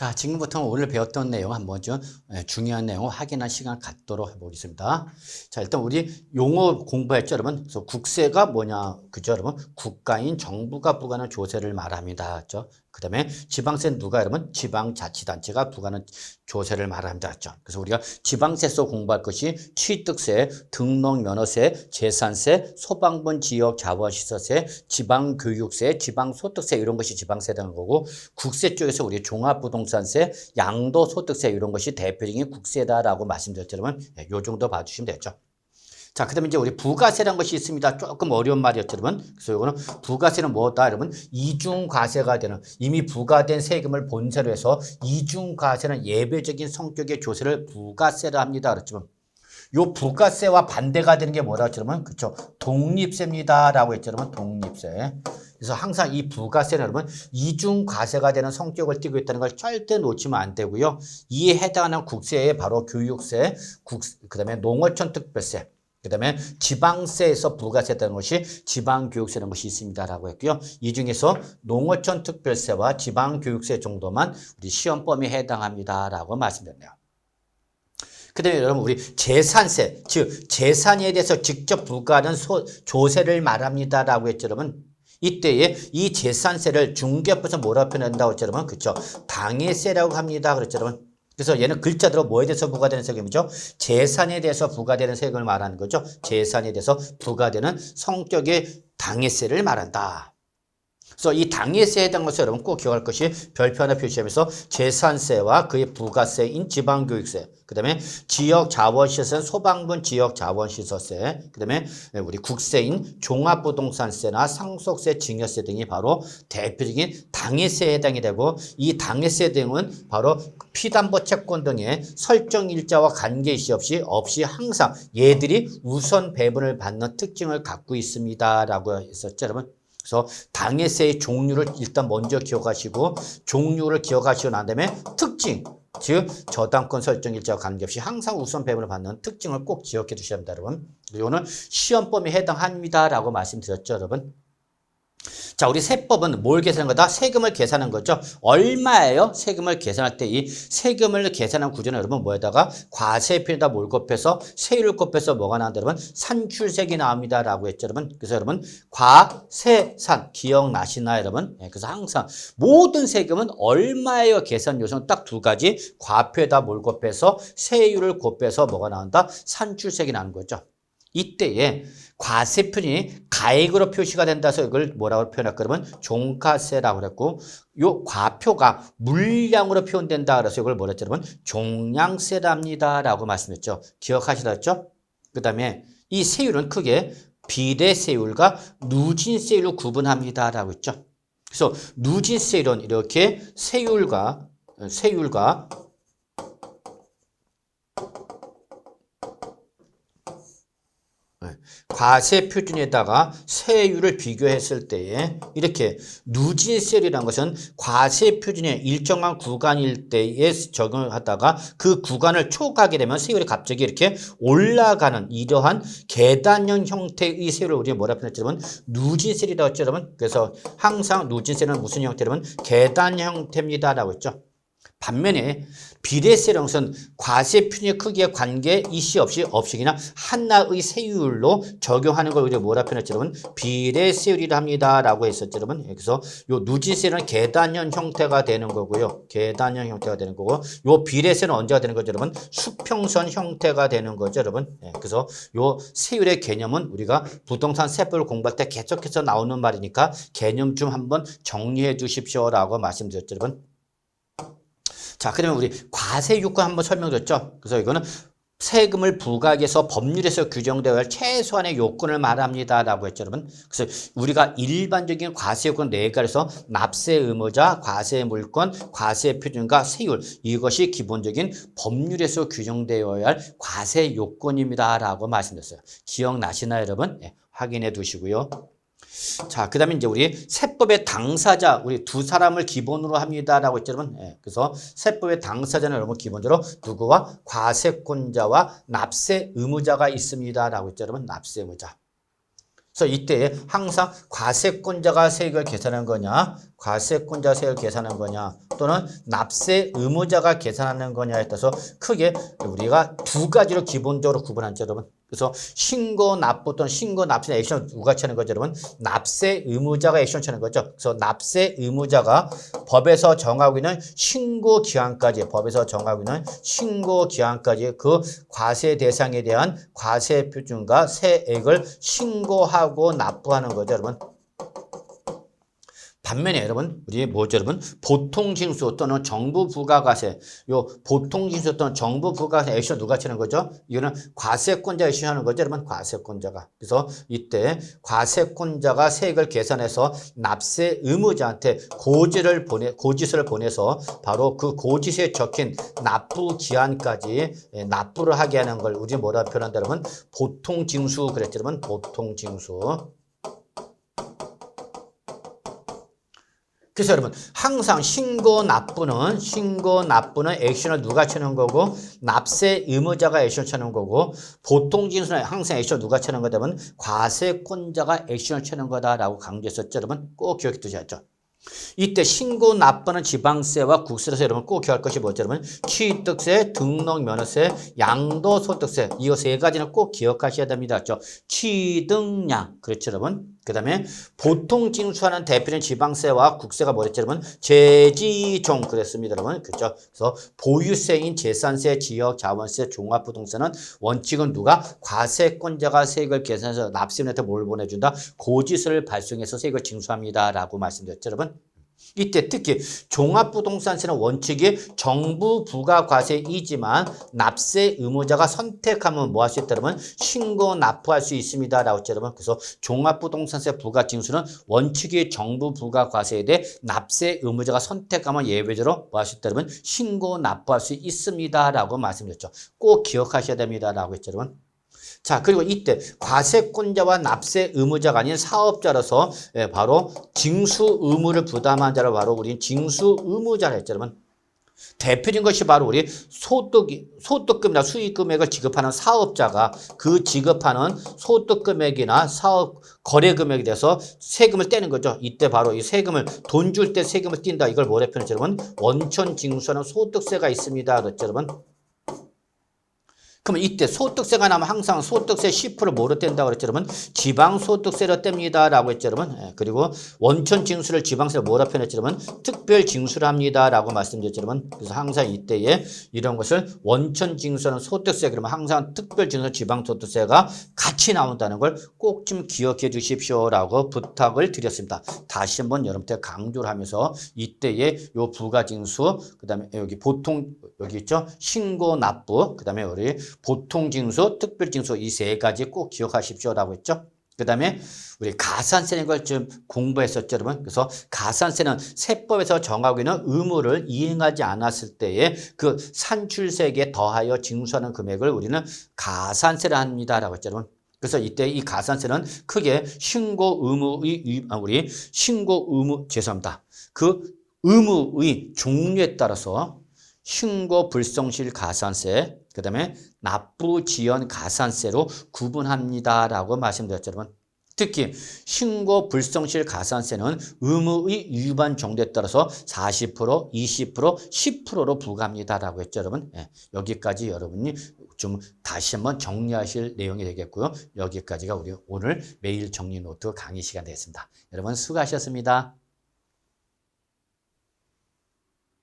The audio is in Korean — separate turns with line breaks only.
자, 지금부터 오늘 배웠던 내용 한번 좀 중요한 내용을 확인할 시간 갖도록 해보겠습니다. 자, 일단 우리 용어 공부했죠, 여러분? 그래서 국세가 뭐냐, 그죠, 여러분? 국가인 정부가 부과하는 조세를 말합니다. 그죠? 그 다음에 지방세는 누가, 여러분? 지방자치단체가 부과하는 조세를 말합니다. 그죠? 그래서 우리가 지방세서 공부할 것이 취득세, 등록면허세, 재산세, 소방분 지역 자원시설세, 지방교육세, 지방소득세 이런 것이 지방세에 되는 거고, 국세 쪽에서 우리 종합부동산세, 양도소득세 이런 것이 대표적인 국세다라고 말씀드렸지만 요 정도 봐주시면 되죠. 자, 그 다음에 이제 우리 부가세라는 것이 있습니다. 조금 어려운 말이었죠, 여러분. 그래서 이거는 부가세는 뭐다, 여러분? 이중과세가 되는, 이미 부과된 세금을 본세로 해서 이중과세는 예외적인 성격의 조세를 부가세라 합니다. 그렇지만 요 부가세와 반대가 되는 게 뭐라고 했죠, 여러분? 그쵸? 독립세입니다라고 했죠, 여러분? 독립세. 그래서 항상 이 부가세는 여러분 이중과세가 되는 성격을 띠고 있다는 걸 절대 놓치면 안 되고요. 이에 해당하는 국세에 바로 교육세, 그 다음에 농어촌 특별세, 그 다음에 지방세에서 부가세되는 것이 지방교육세라는 것이 있습니다라고 했고요. 이 중에서 농어촌 특별세와 지방교육세 정도만 우리 시험 범위에 해당합니다라고 말씀드렸네요. 그 다음에 여러분 우리 재산세, 즉 재산에 대해서 직접 부과하는 조세를 말합니다라고 했죠, 여러분. 이때에 이 재산세를 중개업에서 뭐라고 표현한다고 했죠, 여러분? 그렇죠? 당해세라고 합니다. 그렇죠, 여러분? 그래서 얘는 글자대로 뭐에 대해서 부과되는 세금이죠? 재산에 대해서 부과되는 세금을 말하는 거죠. 재산에 대해서 부과되는 성격의 당해세를 말한다. 그래서 이 당해세에 해당한 것을 여러분 꼭 기억할 것이 별표 하나 표시하면서 재산세와 그의 부가세인 지방교육세, 그 다음에 지역자원시설세, 소방분 지역자원시설세, 그 다음에 우리 국세인 종합부동산세나 상속세, 증여세 등이 바로 대표적인 당해세에 해당이 되고, 이 당해세 등은 바로 피담보 채권 등의 설정 일자와 관계시 없이 항상 얘들이 우선 배분을 받는 특징을 갖고 있습니다라고 했었죠, 여러분. 그래서 당해세의 종류를 일단 먼저 기억하시고, 종류를 기억하시고 난 다음에 특징, 즉 저당권 설정 일자와 관계없이 항상 우선 배분을 받는 특징을 꼭 기억해 주셔야 합니다, 여러분. 이거는 시험 범위에 해당합니다라고 말씀드렸죠, 여러분. 자, 우리 세법은 뭘 계산하는 거다? 세금을 계산하는 거죠. 얼마예요? 세금을 계산할 때 이 세금을 계산한 구조는 여러분 뭐에다가 과세표에다 뭘 곱해서 세율을 곱해서 뭐가 나온다, 여러분? 산출세액이 나옵니다라고 했죠, 여러분. 그래서 여러분 과세산 기억나시나요, 여러분? 네, 그래서 항상 모든 세금은 얼마예요? 계산 요소는 딱 두 가지. 과표에다 뭘 곱해서 세율을 곱해서 뭐가 나온다? 산출세액이 나는 거죠. 이때에 과세표준이 가액으로 표시가 된다 해서 이걸 뭐라고 표현할까? 그러면 종가세라고 그랬고, 요 과표가 물량으로 표현된다 그래서 이걸 뭐라 했죠, 여러분? 종량세랍니다라고 말씀했죠. 기억하시겠죠? 그 다음에 이 세율은 크게 비례세율과 누진세율로 구분합니다라고 했죠. 그래서 누진세율은 이렇게 세율과 과세 표준에다가 세율을 비교했을 때에 이렇게 누진세율이라는 것은 과세 표준의 일정한 구간일 때에 적용하다가 그 구간을 초과하게 되면 세율이 갑자기 이렇게 올라가는 이러한 계단형 형태의 세율을 우리가 뭐라 표현했냐면 누진세율이라고 했죠, 여러분. 그래서 항상 누진세는 무슨 형태냐면 계단 형태입니다라고 했죠. 반면에 비례세라는 것은 과세 표준의 크기에 관계 이시 없이 그냥 하나의 세율로 적용하는 걸 우리가 뭐라 표현했죠, 여러분? 비례세율이라 합니다라고 했었죠, 여러분. 그래서 요 누진세는 계단형 형태가 되는 거고요. 계단형 형태가 되는 거고, 요 비례세는 언제가 되는 거죠, 여러분? 수평선 형태가 되는 거죠, 여러분. 그래서 요 세율의 개념은 우리가 부동산 세법을 공부할 때 계속해서 나오는 말이니까 개념 좀 한번 정리해 주십시오라고 말씀드렸죠, 여러분. 자, 그러면 우리 과세 요건 한번 설명드렸죠. 그래서 이거는 세금을 부과하기 위해서 법률에서 규정되어야 할 최소한의 요건을 말합니다라고 했죠, 여러분. 그래서 우리가 일반적인 과세 요건 네 가지에서 납세 의무자, 과세 물권, 과세 표준과 세율, 이것이 기본적인 법률에서 규정되어야 할 과세 요건입니다라고 말씀드렸어요. 기억나시나요, 여러분? 네, 확인해 두시고요. 자, 그 다음에 이제 우리 세법의 당사자, 우리 두 사람을 기본으로 합니다라고 했죠, 여러분. 그래서 세법의 당사자는 여러분 기본적으로 누구와 과세권자와 납세 의무자가 있습니다라고 했죠, 여러분. 납세 의무자. 그래서 이때 항상 과세권자가 세액을 계산하는 거냐, 과세권자 세액을 계산하는 거냐, 또는 납세 의무자가 계산하는 거냐에 따라서 크게 우리가 두 가지로 기본적으로 구분하죠, 여러분. 그래서 신고 납부 또는 신고 납세 액션 누가 치는 거죠, 여러분? 납세 의무자가 액션 치는 거죠. 그래서 납세 의무자가 법에서 정하고 있는 신고 기한까지, 법에서 정하고 있는 신고 기한까지 그 과세 대상에 대한 과세 표준과 세액을 신고하고 납부하는 거죠, 여러분. 반면에 여러분, 우리 뭐죠, 여러분? 보통징수 또는 정부 부가과세, 요 보통징수 또는 정부 부가과세 액션 누가 치는 거죠? 이거는 과세권자 액션 하는 거죠, 여러분? 과세권자가. 그래서 이때 과세권자가 세액을 계산해서 납세 의무자한테 고지서를 보내서 바로 그 고지서에 적힌 납부 기한까지 납부를 하게 하는 걸 우리 뭐라 표현한다, 여러분? 보통징수 그랬죠, 여러분? 보통징수. 그래서 여러분 항상 신고 납부는 액션을 누가 치는 거고 납세 의무자가 액션 치는 거고 보통징수는 항상 액션 누가 치는 거다면 과세권자가 액션을 치는 거다라고 강조했었죠. 여러분 꼭 기억해 두셔야죠. 이때 신고 납부는 지방세와 국세라서 여러분 꼭 기억할 것이 뭐죠, 여러분? 취득세, 등록면허세, 양도소득세 이거 세 가지는 꼭 기억하셔야 됩니다. 그렇죠? 취득량 그렇죠, 여러분? 그 다음에 보통 징수하는 대표는 지방세와 국세가 뭐랬죠, 여러분? 재지종 그랬습니다, 여러분. 그렇죠? 그래서 보유세인 재산세, 지역 자원세, 종합부동산은 원칙은 누가? 과세권자가 세액을 계산해서 납세인한테 뭘 보내준다? 고지서를 발송해서 세액을 징수합니다라고 말씀드렸죠, 여러분. 이때 특히 종합부동산세는 원칙이 정부 부가과세이지만 납세 의무자가 선택하면 뭐 할 수 있다, 여러분? 신고 납부할 수 있습니다. 라고 했죠, 여러분. 그래서 종합부동산세 부가징수는 원칙이 정부 부가과세에 대해 납세 의무자가 선택하면 예외적으로 뭐 할 수 있다, 여러분? 신고 납부할 수 있습니다. 라고 말씀드렸죠. 꼭 기억하셔야 됩니다. 라고 했죠, 여러분. 자, 그리고 이때 과세권자와 납세 의무자가 아닌 사업자로서 바로 징수 의무를 부담한 자를 바로 우리는 징수 의무자라 했죠, 여러분. 대표적인 것이 바로 우리 소득금이나 수익금액을 지급하는 사업자가 그 지급하는 소득금액이나 사업 거래금액에 대해서 세금을 떼는 거죠. 이때 바로 이 세금을 돈 줄 때 세금을 띈다. 이걸 뭐라 표현했죠, 여러분? 원천징수하는 소득세가 있습니다. 그렇죠, 여러분? 그러면 이때 소득세가 나면 항상 소득세 10% 뭐로 뗀다고 그랬죠, 여러분? 지방소득세로 뗍니다. 라고 했죠, 여러분. 그리고 원천징수를 지방세로 뭐라 표현했죠, 여러분? 특별징수를 합니다. 라고 말씀드렸죠, 여러분. 그래서 항상 이때에 이런 것을 원천징수는 소득세, 그러면 항상 특별징수 지방소득세가 같이 나온다는 걸 꼭 좀 기억해 주십시오. 라고 부탁을 드렸습니다. 다시 한번 여러분들 강조를 하면서 이때에 요 부가징수, 그 다음에 여기 보통, 여기 있죠? 신고 납부, 그 다음에 우리 보통징수, 특별징수 이 세 가지 꼭 기억하십시오라고 했죠. 그 다음에 우리 가산세는 걸 좀 공부했었죠, 여러분. 그래서 가산세는 세법에서 정하고 있는 의무를 이행하지 않았을 때에 그 산출세액에 더하여 징수하는 금액을 우리는 가산세를 합니다라고 했죠, 여러분. 그래서 이때 이 가산세는 크게 신고 의무, 죄송합니다. 그 의무의 종류에 따라서 신고 불성실 가산세, 그 다음에 납부 지연 가산세로 구분합니다라고 말씀드렸죠, 여러분. 특히 신고 불성실 가산세는 의무의 위반 정도에 따라서 40%, 20%, 10%로 부과합니다라고 했죠, 여러분. 여기까지 여러분이 좀 다시 한번 정리하실 내용이 되겠고요. 여기까지가 우리 오늘 매일 정리 노트 강의 시간 되겠습니다. 여러분 수고하셨습니다.